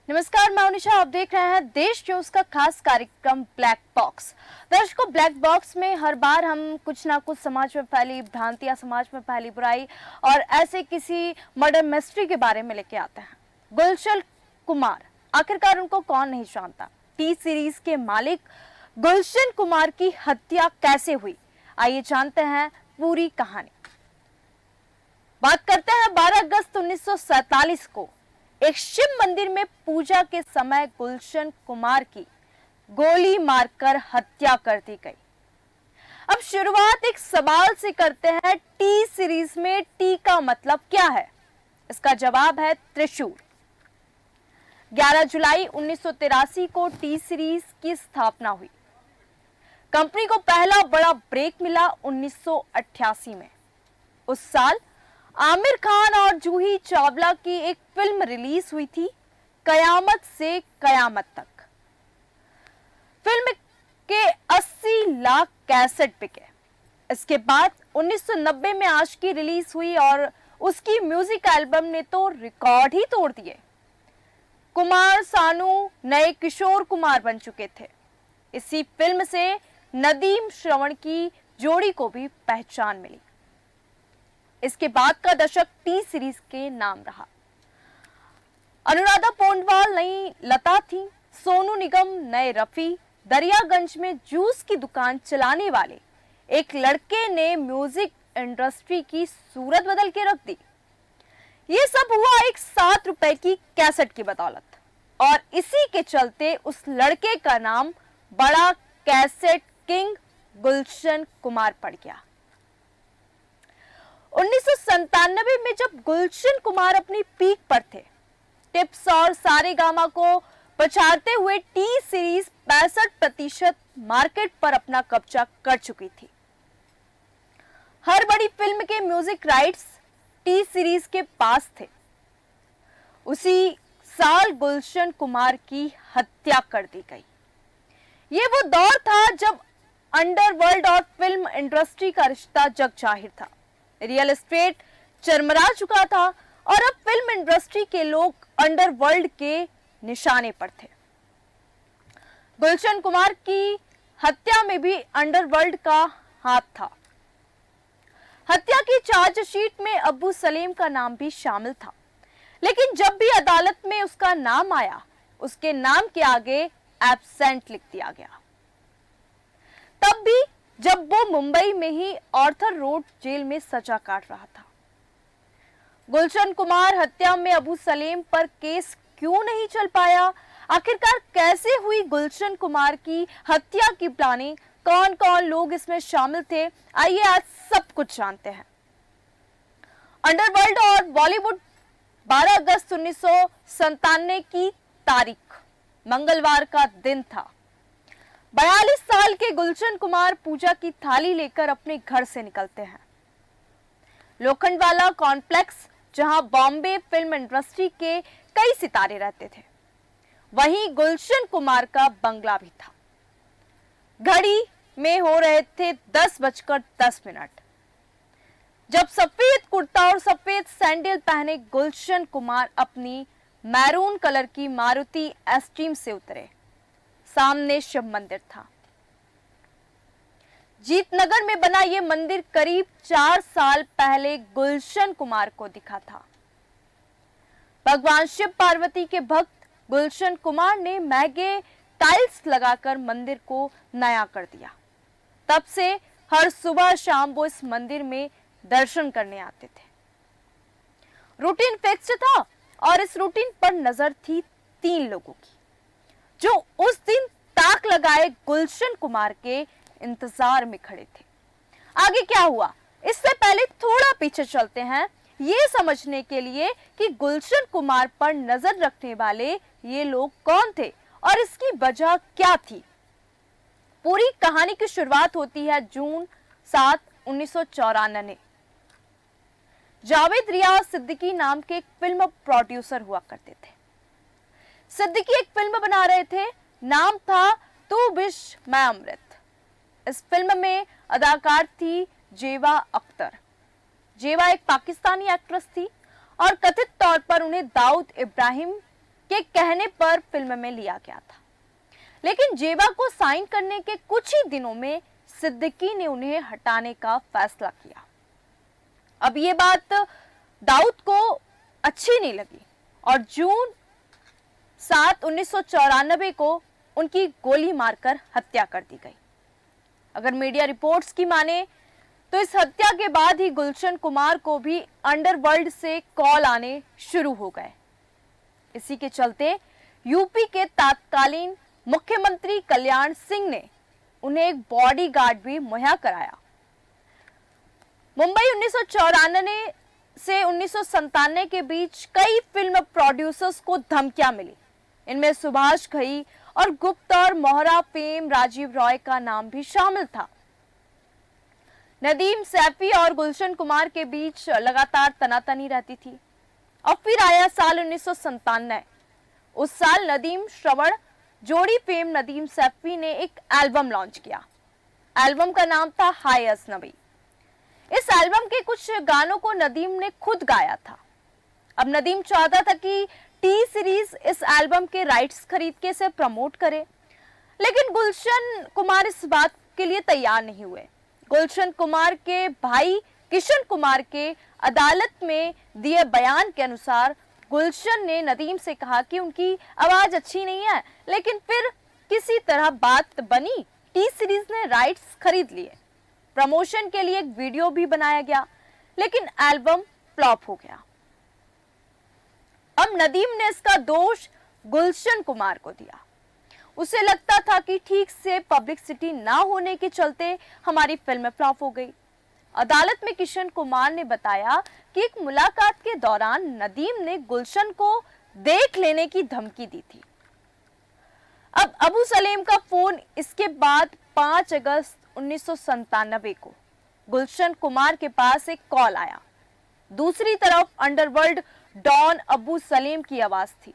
नमस्कार, मैं उनिशा। आप देख रहे हैं देश न्यूज का खास कार्यक्रम ब्लैक बॉक्स। दर्शकों, ब्लैक बॉक्स में हर बार हम कुछ ना कुछ समाज में फैली भ्रांतियां, समाज में फैली बुराई और ऐसे किसी मर्डर मिस्ट्री के बारे में लेके आते हैं। गुलशन कुमार, आखिरकार उनको कौन नहीं जानता। टी सीरीज के मालिक गुलशन कुमार की हत्या कैसे हुई, आइए जानते हैं पूरी कहानी। बात करते हैं 12 अगस्त 1947 को एक शिव मंदिर में पूजा के समय गुलशन कुमार की गोली मारकर हत्या कर दी गई। अब शुरुआत एक सवाल से करते हैं। टी सीरीज में टी का मतलब क्या है? इसका जवाब है त्रिशूल। 11 जुलाई 1983 को टी सीरीज की स्थापना हुई। कंपनी को पहला बड़ा ब्रेक मिला 1988 में। उस साल आमिर खान और जूही चावला की एक फिल्म रिलीज हुई थी, कयामत से कयामत तक। फिल्म के 80 लाख कैसेट बिके। इसके बाद 1990 में आशिकी रिलीज हुई और उसकी म्यूजिक एल्बम ने तो रिकॉर्ड ही तोड़ दिए। कुमार सानू नए किशोर कुमार बन चुके थे। इसी फिल्म से नदीम श्रवण की जोड़ी को भी पहचान मिली। इसके बाद का दशक टी सीरीज के नाम रहा। अनुराधा पोंडवाल नई लता थी, सोनू निगम नए रफी। दरियागंज में जूस की दुकान चलाने वाले एक लड़के ने म्यूजिक इंडस्ट्री की सूरत बदल के रख दी। ये सब हुआ एक 7 रुपए की कैसेट की बदौलत, और इसी के चलते उस लड़के का नाम बड़ा कैसेट किंग गुलशन कुमार पड़ गया। 1997 में जब गुलशन कुमार अपनी पीक पर थे, टिप्स और सारेगामा को पछाड़ते हुए टी सीरीज 65% मार्केट पर अपना कब्जा कर चुकी थी। हर बड़ी फिल्म के म्यूजिक राइट्स टी सीरीज के पास थे। उसी साल गुलशन कुमार की हत्या कर दी गई। ये वो दौर था जब अंडरवर्ल्ड और फिल्म इंडस्ट्री का रिश्ता जग जाहिर था। रियल एस्टेट चरमरा चुका था और अब फिल्म इंडस्ट्री के लोग अंडरवर्ल्ड के निशाने पर थे। गुलशन कुमार की हत्या में भी अंडरवर्ल्ड का हाथ था। हत्या की चार्जशीट में अब्बू सलीम का नाम भी शामिल था, लेकिन जब भी अदालत में उसका नाम आया, उसके नाम के आगे एब्सेंट लिख दिया गया। तब भी जब वो मुंबई में ही ऑर्थर रोड जेल में सजा काट रहा था। गुलशन कुमार हत्या में अबू सलीम पर केस क्यों नहीं चल पाया? आखिरकार कैसे हुई गुलशन कुमार की हत्या की प्लानिंग? कौन कौन लोग इसमें शामिल थे? आइए आज सब कुछ जानते हैं। अंडरवर्ल्ड और बॉलीवुड। 12 अगस्त 1997 की तारीख मंगलवार का दिन था। 42 साल के गुलशन कुमार पूजा की थाली लेकर अपने घर से निकलते हैं। लोखंडवाला कॉम्प्लेक्स, जहां बॉम्बे फिल्म इंडस्ट्री के कई सितारे रहते थे, वहीं गुलशन कुमार का बंगला भी था। घड़ी में हो रहे थे 10:10। जब सफेद कुर्ता और सफेद सैंडल पहने गुलशन कुमार अपनी मैरून कलर की मारुति एस्ट्रीम से उतरे। सामने शिव मंदिर था। जीतनगर में बना यह मंदिर करीब 4 साल पहले गुलशन कुमार को दिखा था। भगवान शिव पार्वती के भक्त गुलशन कुमार ने महंगे टाइल्स लगाकर मंदिर को नया कर दिया। तब से हर सुबह शाम वो इस मंदिर में दर्शन करने आते थे। रूटीन फिक्स था और इस रूटीन पर नजर थी 3 लोगों की, जो उस दिन ताक लगाए गुलशन कुमार के इंतजार में खड़े थे। आगे क्या हुआ, इससे पहले थोड़ा पीछे चलते हैं, ये समझने के लिए कि गुलशन कुमार पर नजर रखने वाले ये लोग कौन थे और इसकी वजह क्या थी। पूरी कहानी की शुरुआत होती है जून 7, 1994। जावेद रियाज सिद्दीकी नाम के एक फिल्म प्रोड्यूसर हुआ करते थे। सिद्दीकी एक फिल्म बना रहे थे, नाम था तू विश मैं अमृत। इस फिल्म में अदाकार थी जेवा अख्तर। जेवा एक पाकिस्तानी एक्ट्रेस थी और कथित तौर पर उन्हें दाऊद इब्राहिम के कहने पर फिल्म में लिया गया था। लेकिन जेबा को साइन करने के कुछ ही दिनों में सिद्दीकी ने उन्हें हटाने का फैसला किया। अब ये बात दाऊद को अच्छी नहीं लगी और जून 7, 1994 को उनकी गोली मारकर हत्या कर दी गई। अगर मीडिया रिपोर्ट्स की माने तो इस हत्या के बाद ही गुलशन कुमार को भी अंडरवर्ल्ड से कॉल आने शुरू हो गए। इसी के चलते यूपी के तत्कालीन मुख्यमंत्री कल्याण सिंह ने उन्हें एक बॉडीगार्ड भी मुहैया कराया। मुंबई 1994 से 1997 के बीच कई फिल्म प्रोड्यूसर्स को धमकियां मिली। इनमें सुभाष घई और गुप्ता और मोहरा फेम राजीव रॉय का नाम भी शामिल था। नदीम सैफी और गुलशन कुमार के बीच लगातार तनातनी रहती थी। और फिर आया साल 1997। उस साल नदीम श्रवण जोड़ी फेम नदीम सैफी ने एक एल्बम लॉन्च किया। एल्बम का नाम था हाय अजनबी। इस एल्बम के कुछ गानों को नदीम ने खुद गाया था। अब नदीम चाहता था कि टी सीरीज इस एल्बम के राइट्स खरीद के इसे प्रमोट करे, लेकिन गुलशन कुमार इस बात के लिए तैयार नहीं हुए। गुलशन कुमार के भाई किशन कुमार के अदालत में दिए बयान के अनुसार गुलशन ने नदीम से कहा कि उनकी आवाज अच्छी नहीं है, लेकिन फिर किसी तरह बात बनी। टी सीरीज ने राइट्स खरीद लिए। प्रमोशन के लिए एक वीडियो भी बनाया गया, लेकिन एल्बम फ्लॉप हो गया। अब नदीम ने इसका दोष गुलशन कुमार को दिया। उसे लगता था कि ठीक से पब्लिसिटी ना होने के चलते हमारी फिल्म फ्लॉप हो गई। अदालत में किशन कुमार ने बताया कि एक मुलाकात के दौरान नदीम ने गुलशन को देख लेने की धमकी दी थी। अब अबू सलेम का फोन इसके बाद 5 अगस्त 1997 को गुलशन कुमार के पास एक कॉल आया। दूसरी तरफ अंडरवर्ल्ड डॉन अबू सलेम की आवाज थी।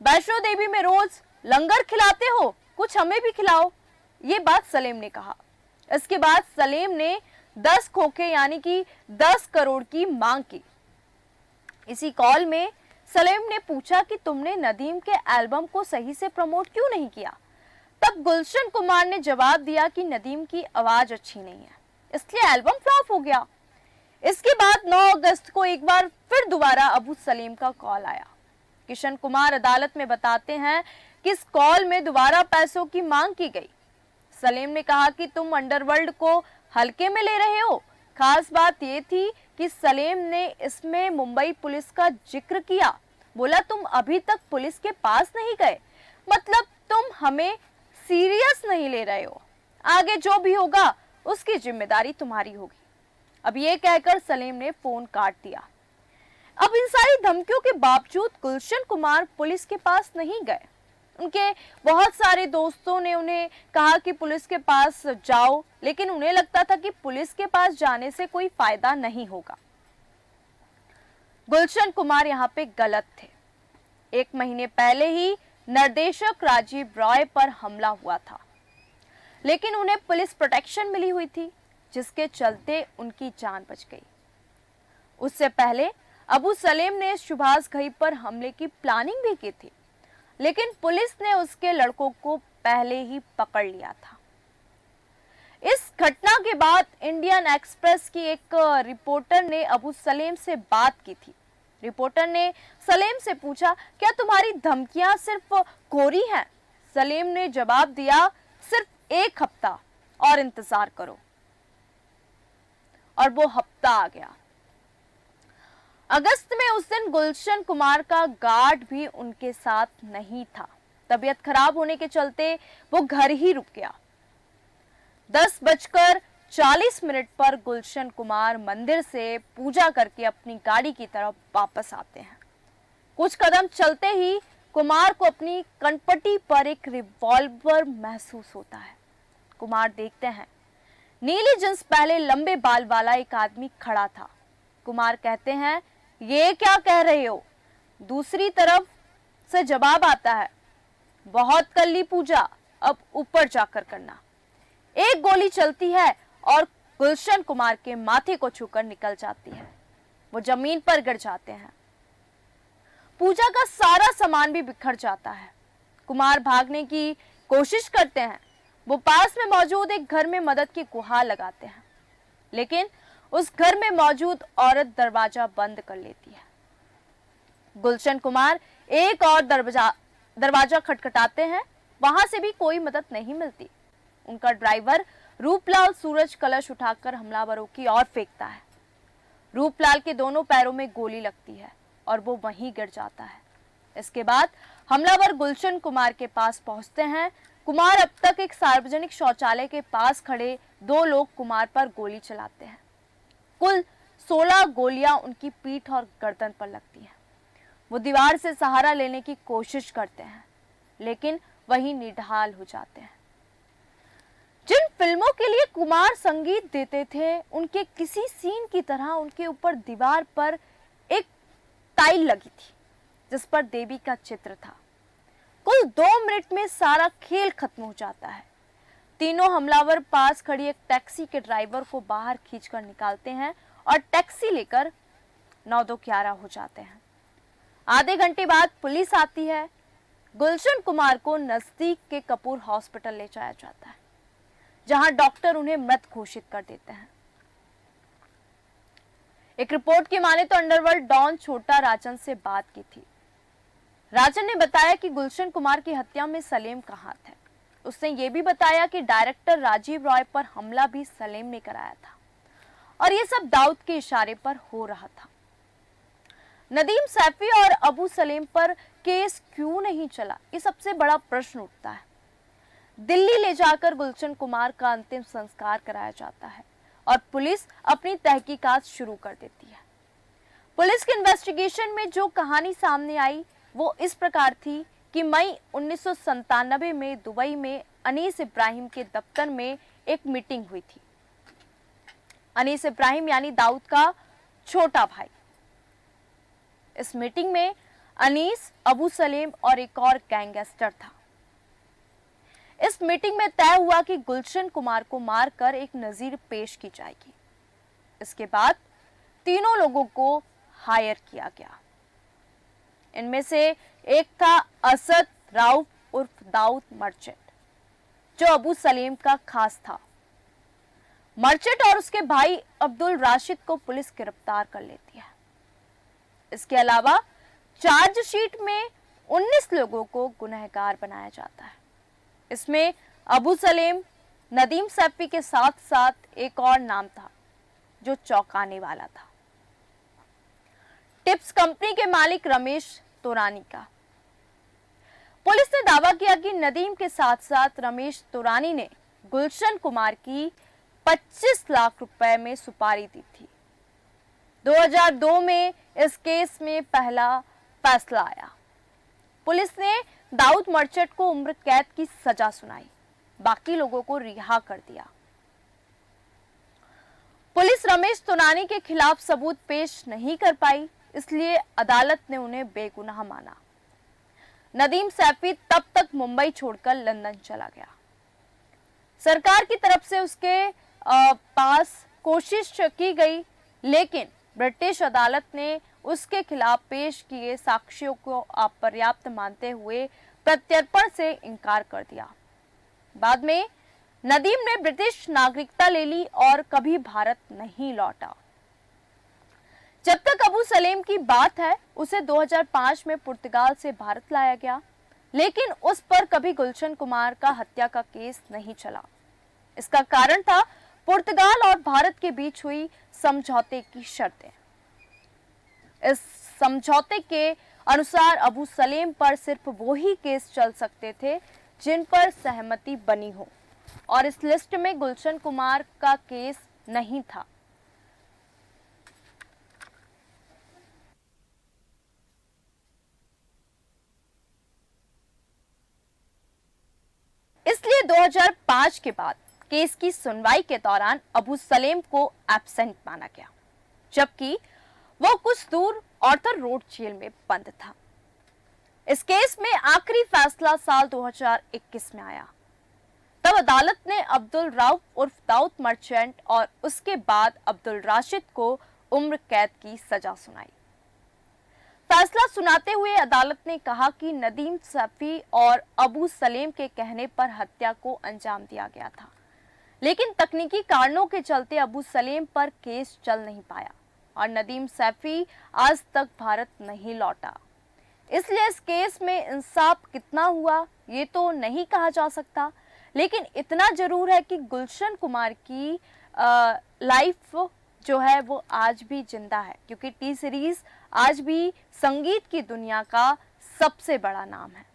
वैष्णो देवी में रोज लंगर खिलाते हो, कुछ हमें भी खिलाओ, ये बात सलेम ने कहा। इसके बाद सलेम ने 10 खोखे यानी कि 10 करोड़ की मांग की। इसी कॉल में सलेम ने पूछा कि तुमने नदीम के एल्बम को सही से प्रमोट क्यों नहीं किया। तब गुलशन कुमार ने जवाब दिया कि नदीम की आवाज अच्छी नहीं है, इसलिए एल्बम फ्लॉप हो गया। इसके बाद 9 अगस्त को एक बार फिर दोबारा अबू सलीम का कॉल आया। किशन कुमार अदालत में बताते हैं कि इस कॉल में दोबारा पैसों की मांग की गई। सलीम ने कहा कि तुम अंडरवर्ल्ड को हल्के में ले रहे हो। खास बात यह थी कि सलीम ने इसमें मुंबई पुलिस का जिक्र किया। बोला तुम अभी तक पुलिस के पास नहीं गए, मतलब तुम हमें सीरियस नहीं ले रहे हो। आगे जो भी होगा उसकी जिम्मेदारी तुम्हारी होगी। अब ये कहकर सलीम ने फोन काट दिया। अब इन सारी धमकियों के बावजूद गुलशन कुमार पुलिस के पास नहीं गए। उनके बहुत सारे दोस्तों ने उन्हें कहा कि पुलिस के पास जाओ, लेकिन उन्हें लगता था कि पुलिस के पास जाने से कोई फायदा नहीं होगा। गुलशन कुमार यहाँ पे गलत थे। 1 महीने पहले ही निर्देशक राजीव रॉय पर हमला हुआ था, लेकिन उन्हें पुलिस प्रोटेक्शन मिली हुई थी, जिसके चलते उनकी जान बच गई। उससे पहले अबू सलेम ने सुभाष घई पर हमले की प्लानिंग भी की थी, लेकिन पुलिस ने उसके लड़कों को पहले ही पकड़ लिया था। इस घटना के बाद इंडियन एक्सप्रेस की एक रिपोर्टर ने अबू सलेम से बात की थी। रिपोर्टर ने सलेम से पूछा, क्या तुम्हारी धमकियां सिर्फ कोरी हैं? सलेम ने जवाब दिया, सिर्फ 1 हफ्ता और इंतजार करो। और वो हफ्ता आ गया। अगस्त में उस दिन गुलशन कुमार का गार्ड भी उनके साथ नहीं था। तबीयत खराब होने के चलते वो घर ही रुक गया। 10:40 पर गुलशन कुमार मंदिर से पूजा करके अपनी गाड़ी की तरफ वापस आते हैं। कुछ कदम चलते ही कुमार को अपनी कनपट्टी पर एक रिवॉल्वर महसूस होता है। कुमार देखते हैं नीली जींस पहले लंबे बाल वाला एक आदमी खड़ा था। कुमार कहते हैं, ये क्या कह रहे हो? दूसरी तरफ से जवाब आता है, बहुत कर ली पूजा, अब ऊपर जाकर करना। एक गोली चलती है और गुलशन कुमार के माथे को छूकर निकल जाती है। वो जमीन पर गिर जाते हैं। पूजा का सारा सामान भी बिखर जाता है। कुमार भागने की कोशिश करते हैं। वो पास में मौजूद एक घर में मदद की गुहार लगाते हैं, लेकिन उस घर में मौजूद औरत दरवाजा बंद कर लेती है। गुलशन कुमार एक और दरवाजा खटखटाते हैं, वहां से भी कोई मदद नहीं मिलती। उनका ड्राइवर रूपलाल सूरज कलश उठाकर हमलावरों की ओर फेंकता है। रूपलाल के दोनों पैरों में गोली लगती है और वो वहीं गिर जाता है। इसके बाद हमलावर गुलशन कुमार के पास पहुंचते हैं। कुमार अब तक एक सार्वजनिक शौचालय के पास खड़े 2 लोग कुमार पर गोली चलाते हैं। कुल 16 गोलियां उनकी पीठ और गर्दन पर लगती हैं। वो दीवार से सहारा लेने की कोशिश करते हैं, लेकिन वहीं निढाल हो जाते हैं। जिन फिल्मों के लिए कुमार संगीत देते थे, उनके किसी सीन की तरह उनके ऊपर दीवार पर एक टाइल लगी थी जिस पर देवी का चित्र था। कुल 2 मिनट में सारा खेल खत्म हो जाता है। तीनों हमलावर पास खड़ी एक टैक्सी के ड्राइवर को बाहर खींचकर निकालते हैं और टैक्सी लेकर 9-2-11 हो जाते हैं। आधे घंटे बाद पुलिस आती है। गुलशन कुमार को नजदीक के कपूर हॉस्पिटल ले जाया जाता है, जहां डॉक्टर उन्हें मृत घोषित कर देते हैं। एक रिपोर्ट की माने तो अंडरवर्ल्ड डॉन छोटा राजन से बात की थी। राजन ने बताया कि गुलशन कुमार की हत्या में सलेम का हाथ है। उसने ये भी बताया कि डायरेक्टर राजीव रॉय पर हमला भी सलेम ने कराया था और ये सब दाऊद के इशारे पर हो रहा था। नदीम सैफी और अबू सलेम पर केस क्यों नहीं चला, ये सबसे बड़ा प्रश्न उठता है। दिल्ली ले जाकर गुलशन कुमार का अंतिम संस्कार कराया जाता है और पुलिस अपनी तहकीकात शुरू कर देती है। पुलिस के इन्वेस्टिगेशन में जो कहानी सामने आई वो इस प्रकार थी कि मई 1997 में दुबई में अनीस इब्राहिम के दफ्तर में एक मीटिंग हुई थी। अनीस इब्राहिम यानी दाऊद का छोटा भाई। इस मीटिंग में अनीस, अबू सलेम और एक और गैंगस्टर था। इस मीटिंग में तय हुआ कि गुलशन कुमार को मारकर एक नजीर पेश की जाएगी। इसके बाद तीनों लोगों को हायर किया गया। इनमें से एक था असद राउफ उर्फ दाऊद मर्चेंट, जो अबू सलेम का खास था। मर्चेंट और उसके भाई अब्दुल राशिद को पुलिस गिरफ्तार कर लेती है। इसके अलावा चार्जशीट में 19 लोगों को गुनहगार बनाया जाता है। इसमें अबू सलेम, नदीम सैफी के साथ साथ एक और नाम था जो चौंकाने वाला था, टिप्स कंपनी के मालिक रमेश तोरानी का। पुलिस ने दावा किया कि नदीम के साथ साथ रमेश तोरानी ने गुलशन कुमार की 25 लाख रुपए में सुपारी दी थी। 2002 में इस केस में पहला फैसला आया। पुलिस ने दाऊद मर्चेंट को उम्र कैद की सजा सुनाई, बाकी लोगों को रिहा कर दिया। पुलिस रमेश तोरानी के खिलाफ सबूत पेश नहीं कर पाई, इसलिए अदालत ने उन्हें बेगुनाह माना। नदीम सैफी तब तक मुंबई छोड़कर लंदन चला गया। सरकार की तरफ से उसके पास कोशिश की गई, लेकिन ब्रिटिश अदालत ने उसके खिलाफ पेश किए साक्ष्यों को अपर्याप्त मानते हुए प्रत्यर्पण से इनकार कर दिया। बाद में नदीम ने ब्रिटिश नागरिकता ले ली और कभी भारत नहीं लौटा। जब तक अबू सलेम की बात है, उसे 2005 में पुर्तगाल से भारत लाया गया, लेकिन उस पर कभी गुलशन कुमार का हत्या का केस नहीं चला। इसका कारण था पुर्तगाल और भारत के बीच हुई समझौते की शर्तें। इस समझौते के अनुसार अबू सलेम पर सिर्फ वो ही केस चल सकते थे जिन पर सहमति बनी हो, और इस लिस्ट में गुलशन कुमार का केस नहीं था। इसलिए 2005 के बाद केस की सुनवाई के दौरान अबू सलेम को एब्सेंट माना गया, जबकि वो कुछ दूर ऑर्थर रोड जेल में बंद था। इस केस में आखिरी फैसला साल 2021 में आया। तब अदालत ने अब्दुल राउफ उर्फ दाऊद मर्चेंट और उसके बाद अब्दुल राशिद को उम्र कैद की सजा सुनाई। फैसला सुनाते हुए अदालत ने कहा कि नदीम सैफी और अबू सलेम के कहने पर हत्या को अंजाम दिया गया था, लेकिन तकनीकी कारणों के चलते अबू सलेम पर केस चल नहीं पाया और नदीम सैफी आज तक भारत नहीं लौटा। इसलिए इस केस में इंसाफ कितना हुआ ये तो नहीं कहा जा सकता, लेकिन इतना जरूर है कि गुलशन कुमार की लाइफ जो है वो आज भी जिंदा है, क्योंकि टी सीरीज आज भी संगीत की दुनिया का सबसे बड़ा नाम है।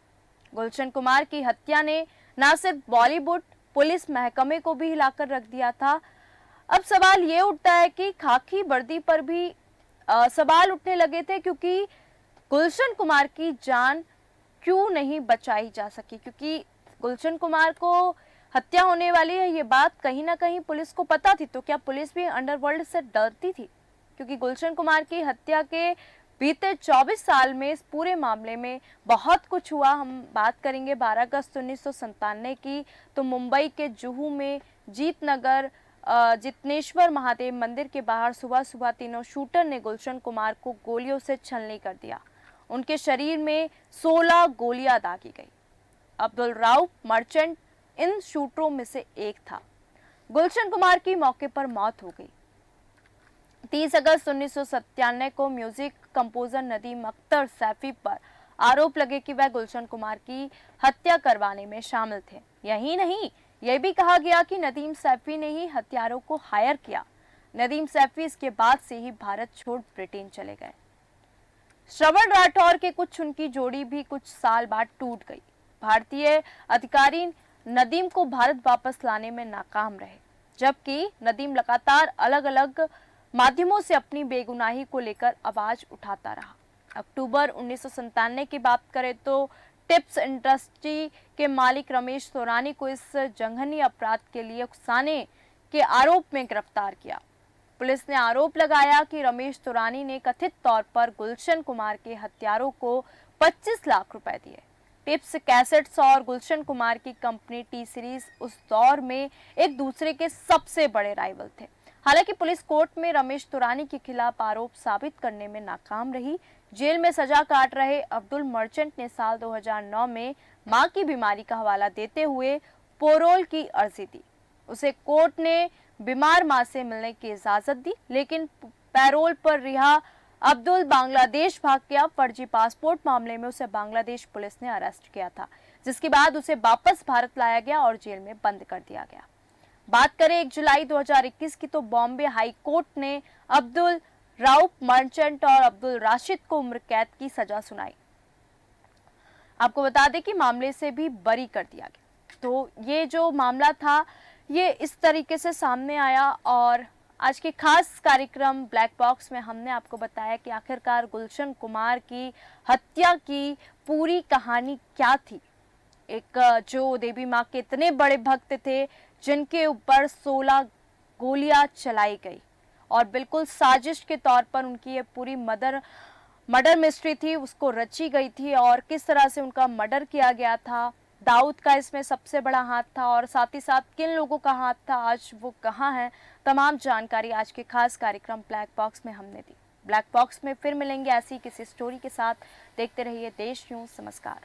गुलशन कुमार की हत्या ने न सिर्फ बॉलीवुड पुलिस महकमे को भी हिलाकर रख दिया था। अब सवाल ये उठता है कि खाकी वर्दी पर भी सवाल उठने लगे थे, क्योंकि गुलशन कुमार की जान क्यों नहीं बचाई जा सकी, क्योंकि गुलशन कुमार को हत्या होने वाली है ये बात कहीं ना कहीं पुलिस को पता थी। तो क्या पुलिस भी अंडरवर्ल्ड से डरती थी? क्योंकि गुलशन कुमार की हत्या के बीते 24 साल में इस पूरे मामले में बहुत कुछ हुआ। हम बात करेंगे 12 अगस्त 1997 की, तो मुंबई के जुहू में जीत नगर जितनेश्वर महादेव मंदिर के बाहर सुबह सुबह तीनों शूटर ने गुलशन कुमार को गोलियों से छलनी कर दिया। उनके शरीर में 16 गोलियां दागी गई। अब्दुल राउफ मर्चेंट इन शूटरों में से एक था। गुलशन कुमार की मौके पर मौत हो गई। 30 अगस्त 1997 को म्यूजिक कंपोजर नदीम अख्तर सैफी पर आरोप लगे कि वह गुलशन कुमार की हत्या करवाने में शामिल थे। यही नहीं, यह भी कहा गया कि नदीम सैफी ने ही हत्यारों को हायर किया। नदीम सैफी इसके बाद से ही भारत छोड़ ब्रिटेन चले गए। श्रवण राठौर के कुछ उनकी जोड़ी भी कुछ साल बाद टूट गई। भारतीय अधिकारी नदीम को भारत वापस लाने में नाकाम रहे, जबकि नदीम लगातार अलग अलग माध्यमों से अपनी बेगुनाही को लेकर आवाज उठाता रहा। अक्टूबर 1997 की बात करें तो टिप्स इंडस्ट्री के मालिक रमेश तोरानी को इस जघन्य अपराध के लिए उकसाने के आरोप में गिरफ्तार किया। पुलिस ने आरोप लगाया कि रमेश तोरानी ने कथित तौर पर गुलशन कुमार के हत्यारों को 25 लाख रुपए दिए। टिप्स कैसेट्स और गुलशन कुमार की कंपनी टी सीरीज उस दौर में एक दूसरे के सबसे बड़े राइवल थे। हालांकि पुलिस कोर्ट में रमेश तोरानी के खिलाफ आरोप साबित करने में नाकाम रही। जेल में सजा काट रहे अब्दुल मर्चेंट ने साल 2009 में मां की बीमारी का हवाला देते हुए पैरोल की अर्जी दी। उसे कोर्ट ने बीमार मां से मिलने की इजाजत दी, लेकिन पैरोल पर रिहा अब्दुल बांग्लादेश भाग गया। फर्जी पासपोर्ट मामले में उसे बांग्लादेश पुलिस ने अरेस्ट किया था, जिसके बाद उसे वापस भारत लाया गया और जेल में बंद कर दिया गया। बात करें 1 जुलाई 2021 की, तो बॉम्बे हाई कोर्ट ने अब्दुल राउफ मर्चेंट और अब्दुल राशिद को उम्र कैद की सजा सुनाई। आपको बता दें कि मामले से भी बरी कर दिया गया। तो ये जो मामला था ये इस तरीके से सामने आया और आज के खास कार्यक्रम ब्लैक बॉक्स में हमने आपको बताया कि आखिरकार गुलशन कुमार की हत्या की पूरी कहानी क्या थी। एक जो देवी माँ के इतने बड़े भक्त थे जिनके ऊपर 16 गोलियां चलाई गई और बिल्कुल साजिश के तौर पर उनकी ये पूरी मर्डर मिस्ट्री थी, उसको रची गई थी और किस तरह से उनका मर्डर किया गया था। दाऊद का इसमें सबसे बड़ा हाथ था और साथ ही साथ किन लोगों का हाथ था, आज वो कहाँ हैं, तमाम जानकारी आज के खास कार्यक्रम ब्लैक बॉक्स में हमने दी। ब्लैक बॉक्स में फिर मिलेंगे ऐसी किसी स्टोरी के साथ। देखते रहिए देश न्यूज़। नमस्कार।